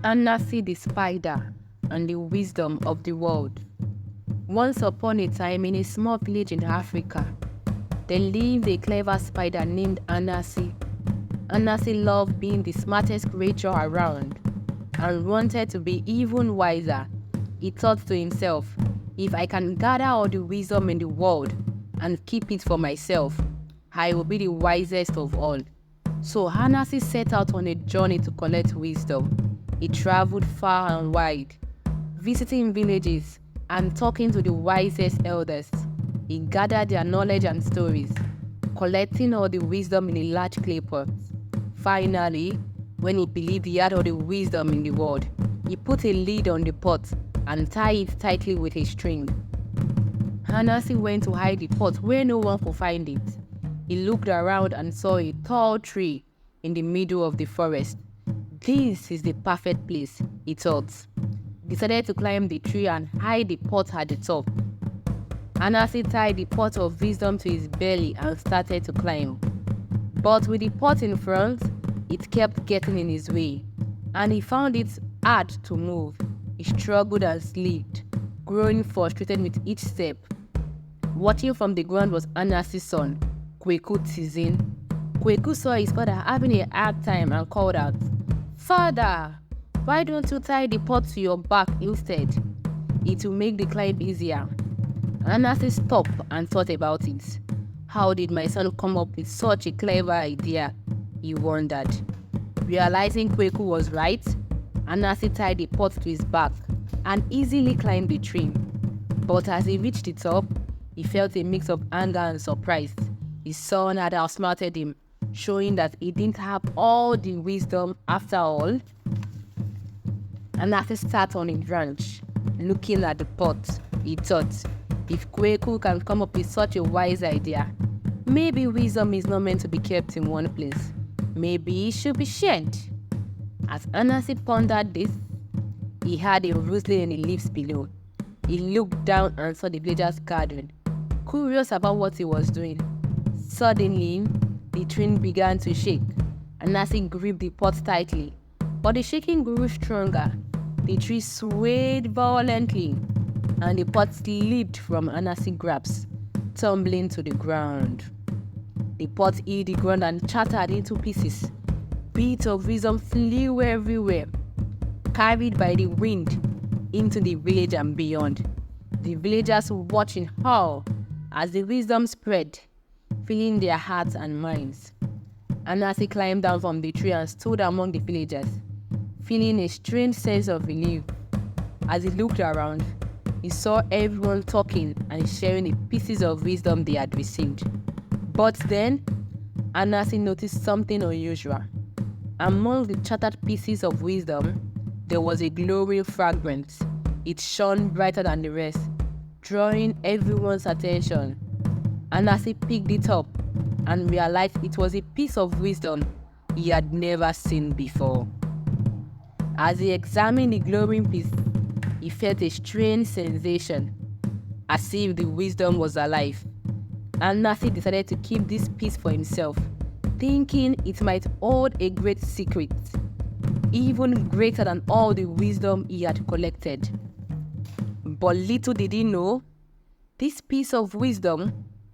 Anansi the spider and the wisdom of the world. Once upon a time, in a small village in Africa, there lived a clever spider named Anansi. Anansi loved being the smartest creature around and wanted to be even wiser. He thought to himself, if I can gather all the wisdom in the world and keep it for myself, I will be the wisest of all. So Anansi set out on a journey to collect wisdom. He traveled far and wide, visiting villages and talking to the wisest elders. He gathered their knowledge and stories, collecting all the wisdom in a large clay pot. Finally, when he believed he had all the wisdom in the world, he put a lid on the pot and tied it tightly with a string. Anansi went to hide the pot where no one could find it. He looked around and saw a tall tree in the middle of the forest. This is the perfect place, he thought. He decided to climb the tree and hide the pot at the top. Anansi tied the pot of wisdom to his belly and started to climb. But with the pot in front, it kept getting in his way, and he found it hard to move. He struggled and slipped, growing frustrated with each step. Watching from the ground was Anansi's son, Kweku Tizin. Kweku saw his father having a hard time and called out, "Father, why don't you tie the pot to your back instead? It will make the climb easier." Anansi stopped and thought about it. How did my son come up with such a clever idea? He wondered. Realizing Kweku was right, Anansi tied the pot to his back and easily climbed the tree. But as he reached the top, he felt a mix of anger and surprise. His son had outsmarted him, showing that he didn't have all the wisdom after all. Anansi sat on a branch, looking at the pot. He thought, if Kweku can come up with such a wise idea, maybe wisdom is not meant to be kept in one place. Maybe it should be shared. As Anansi pondered this, he heard a rustling in the leaves below. He looked down and saw the villagers gathered, curious about what he was doing. Suddenly, the tree began to shake. Anansi gripped the pot tightly, but the shaking grew stronger. The tree swayed violently, and the pot slipped from Anansi's grasp, tumbling to the ground. The pot hit the ground and shattered into pieces. Bits of wisdom flew everywhere, carried by the wind into the village and beyond. The villagers watched in awe as the wisdom spread, filling their hearts and minds. Anansi climbed down from the tree and stood among the villagers, feeling a strange sense of relief. As he looked around, he saw everyone talking and sharing the pieces of wisdom they had received. But then, Anansi noticed something unusual. Among the shattered pieces of wisdom, there was a glowing fragment. It shone brighter than the rest, drawing everyone's attention. Anansi picked it up and realized it was a piece of wisdom he had never seen before. As he examined the glowing piece, he felt a strange sensation, as if the wisdom was alive. Anansi decided to keep this piece for himself, thinking it might hold a great secret, even greater than all the wisdom he had collected. But little did he know, this piece of wisdom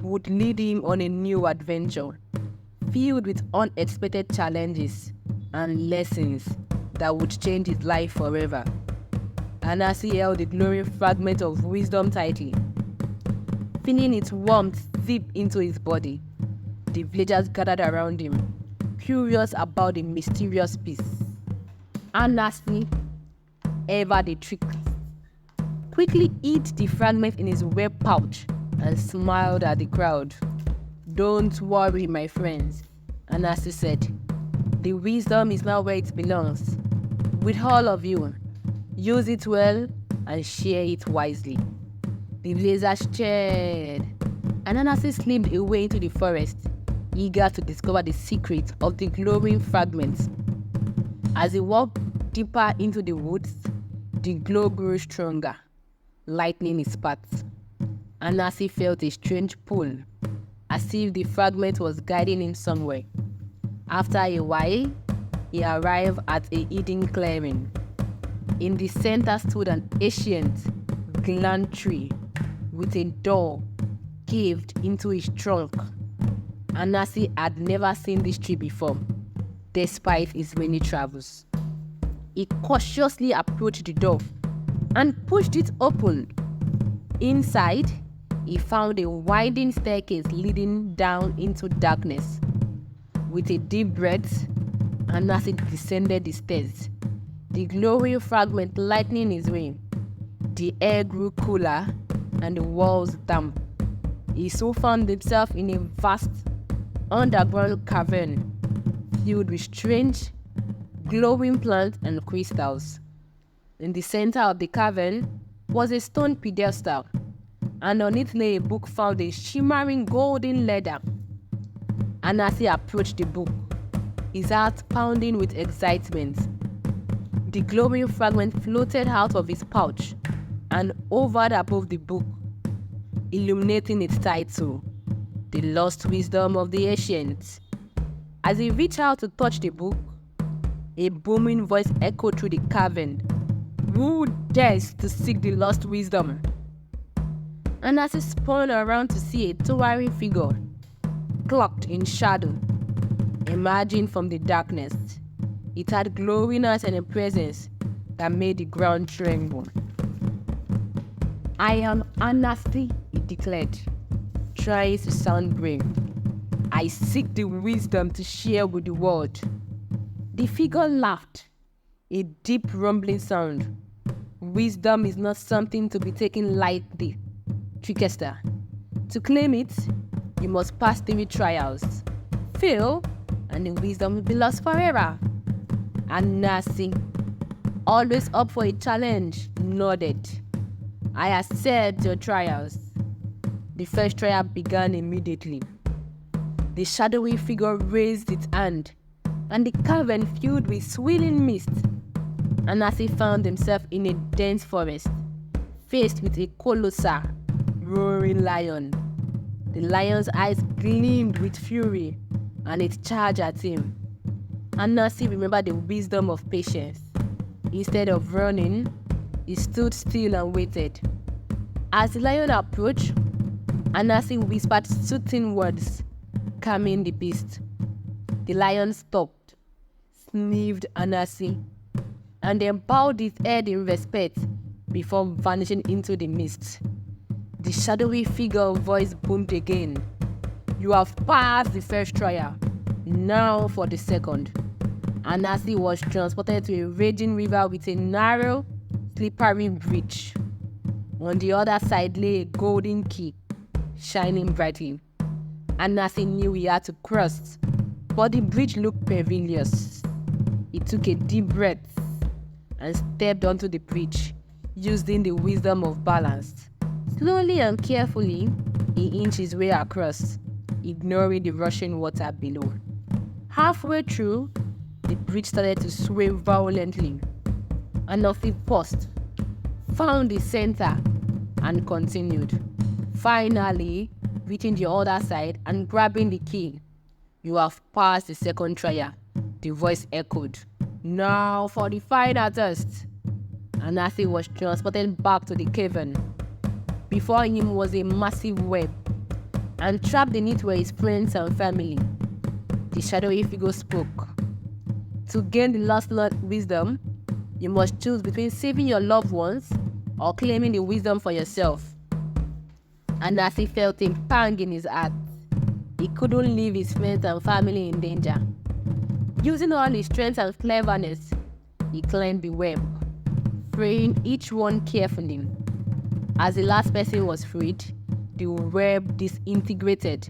would lead him on a new adventure, filled with unexpected challenges and lessons that would change his life forever. Anansi held the glowing fragment of wisdom tightly, feeling its warmth seep into his body. The villagers gathered around him, curious about the mysterious piece. Anansi, ever the trick, quickly hid the fragment in his web pouch and smiled at the crowd. "Don't worry, my friends," Anansi said. "The wisdom is now where it belongs. With all of you, use it well and share it wisely." The villagers cheered, and Anansi slipped away into the forest, eager to discover the secret of the glowing fragments. As he walked deeper into the woods, the glow grew stronger, lightening his path. Anansi felt a strange pull, as if the fragment was guiding him somewhere. After a while, he arrived at a hidden clearing. In the center stood an ancient gland tree with a door caved into its trunk. Anansi had never seen this tree before, despite his many travels. He cautiously approached the door and pushed it open. Inside, he found a winding staircase leading down into darkness. With a deep breath, Anansi descended the stairs, the glowing fragment lightening his way. The air grew cooler and the walls damp. He soon found himself in a vast underground cavern filled with strange, glowing plants and crystals. In the center of the cavern was a stone pedestal, and on it lay a book found in shimmering golden leather. Anansi approached the book, his heart pounding with excitement. The glowing fragment floated out of his pouch and hovered above the book, illuminating its title, The Lost Wisdom of the Ancients. As he reached out to touch the book, a booming voice echoed through the cavern. Who dares to seek the lost wisdom? Anansi spun around to see a towering figure, cloaked in shadow, emerging from the darkness. It had glowing eyes and a presence that made the ground tremble. I am Anansi, he declared, trying to sound brave. I seek the wisdom to share with the world. The figure laughed, a deep rumbling sound. Wisdom is not something to be taken lightly, trickster. To claim it, you must pass 3 trials. Fail, and the wisdom will be lost forever. Anansi, always up for a challenge, nodded. I accept your trials. The first trial began immediately. The shadowy figure raised its hand, and the cavern filled with swirling mist. Anansi found himself in a dense forest, faced with a colossal, roaring lion. The lion's eyes gleamed with fury, and it charged at him. Anansi remembered the wisdom of patience. Instead of running, he stood still and waited. As the lion approached, Anansi whispered soothing words, calming the beast. The lion stopped, sniffed Anansi, and then bowed his head in respect before vanishing into the mist. The shadowy figure voice boomed again. You have passed the first trial. Now for the second. Anansi was transported to a raging river with a narrow, slippery bridge. On the other side lay a golden key, shining brightly. Anansi knew he had to cross, but the bridge looked perilous. He took a deep breath and stepped onto the bridge, using the wisdom of balance. Slowly and carefully, he inched his way across, ignoring the rushing water below. Halfway through, the bridge started to sway violently. Anansi paused, found the center, and continued. Finally, reaching the other side and grabbing the key. You have passed the second trial, the voice echoed. Now for the final test. Anansi was transported back to the cavern. Before him was a massive web, and trapped in it were his friends and family. The shadowy figure spoke. To gain the lost wisdom, you must choose between saving your loved ones or claiming the wisdom for yourself. Anansi felt a pang in his heart. He couldn't leave his friends and family in danger. Using all his strength and cleverness, he climbed the web, freeing each one carefully. As the last person was freed, the web disintegrated,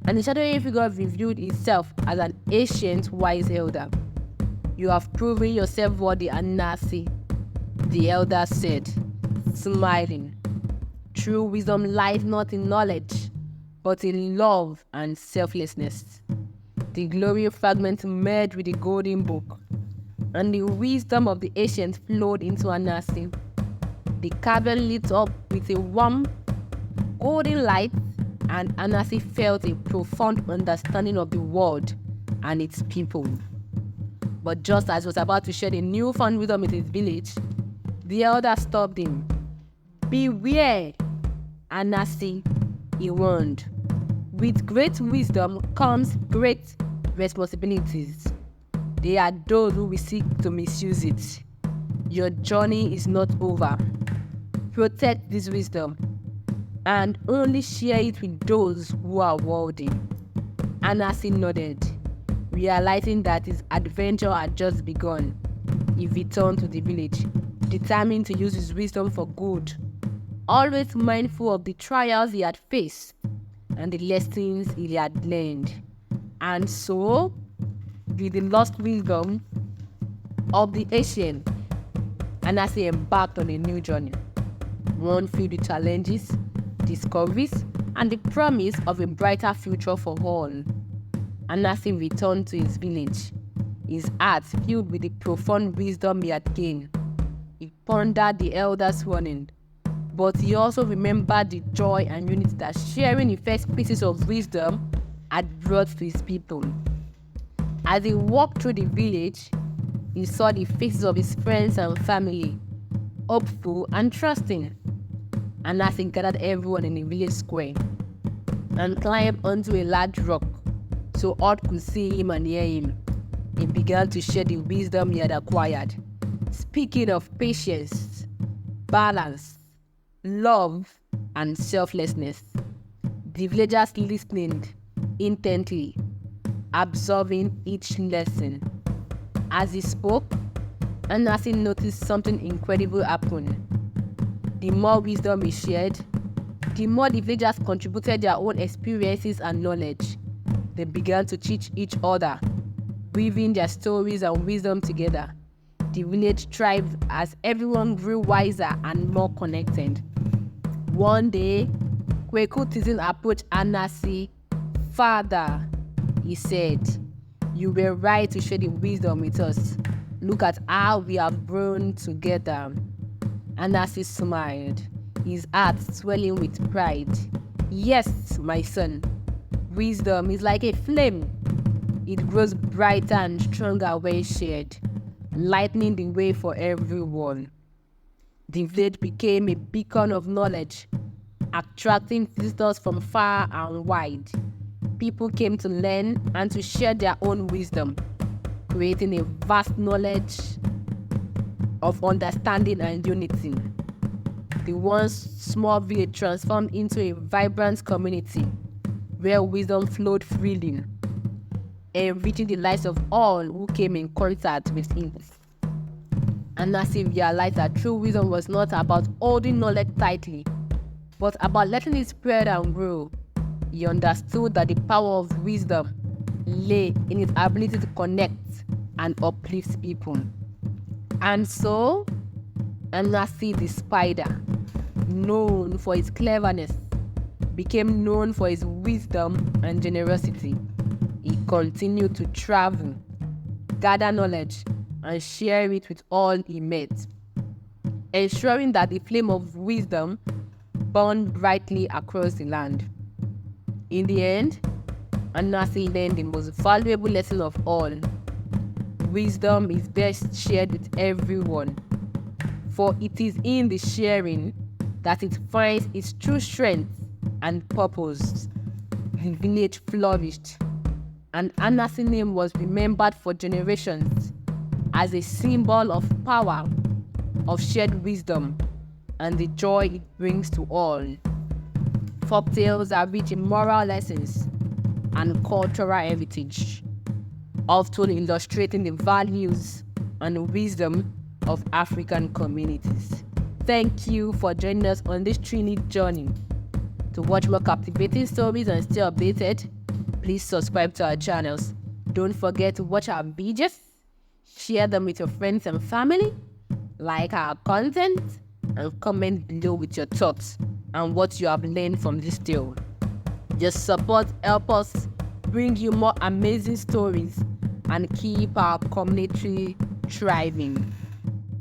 and the shadowy figure revealed itself as an ancient wise elder. You have proven yourself worthy, Anansi, the elder said, smiling. True wisdom lies not in knowledge, but in love and selflessness. The glorious fragment merged with the golden book, and the wisdom of the ancients flowed into Anansi. The cavern lit up with a warm, golden light, and Anansi felt a profound understanding of the world and its people. But just as he was about to share the newfound wisdom with his village, The elder stopped him. "Beware, Anansi," he warned. "With great wisdom comes great responsibilities. They are those who will seek to misuse it. Your journey is not over. Protect this wisdom and only share it with those who are worthy." Anansi nodded, realizing that his adventure had just begun. He returned to the village, determined to use his wisdom for good, always mindful of the trials he had faced and the lessons he had learned. And so, with the lost wisdom of the ancient, Anansi embarked on a new journey, one filled with challenges, discoveries, and the promise of a brighter future for all. Anansi returned to his village, his heart filled with the profound wisdom he had gained. He pondered the elders' warning, but he also remembered the joy and unity that sharing the first pieces of wisdom had brought to his people. As he walked through the village, he saw the faces of his friends and family, hopeful and trusting. Anansi gathered everyone in the village square and climbed onto a large rock so all could see him and hear him. He began to share the wisdom he had acquired, speaking of patience, balance, love, and selflessness. The villagers listened intently, absorbing each lesson. As he spoke, Anansi noticed something incredible happen. The more wisdom he shared, the more the villagers contributed their own experiences and knowledge. They began to teach each other, weaving their stories and wisdom together. The village thrived as everyone grew wiser and more connected. One day, Kweku Tizin approached Anansi. "Father," he said, "you were right to share the wisdom with us. Look at how we have grown together." Anansi smiled, his heart swelling with pride. "Yes, my son. Wisdom is like a flame. It grows brighter and stronger when shared, lightening the way for everyone." The village became a beacon of knowledge, attracting visitors from far and wide. People came to learn and to share their own wisdom, creating a vast knowledge of understanding and unity. The once small village transformed into a vibrant community where wisdom flowed freely, enriching the lives of all who came in contact with it. Anansi realized that true wisdom was not about holding knowledge tightly, but about letting it spread and grow. He understood that the power of wisdom lay in its ability to connect and uplift people. And so, Anansi the spider, known for his cleverness, became known for his wisdom and generosity. He continued to travel, gather knowledge, and share it with all he met, ensuring that the flame of wisdom burned brightly across the land. In the end, Anansi learned the most valuable lesson of all. Wisdom is best shared with everyone, for it is in the sharing that it finds its true strength and purpose. The village flourished, and Anansi's name was remembered for generations as a symbol of power, of shared wisdom, and the joy it brings to all. Folktales are rich in moral lessons and cultural heritage, often illustrating the values and wisdom of African communities. Thank you for joining us on this thrilling journey. To watch more captivating stories and stay updated, please subscribe to our channels. Don't forget to watch our videos, share them with your friends and family, like our content, and comment below with your thoughts and what you have learned from this tale. Your support helps us bring you more amazing stories and keep our community thriving.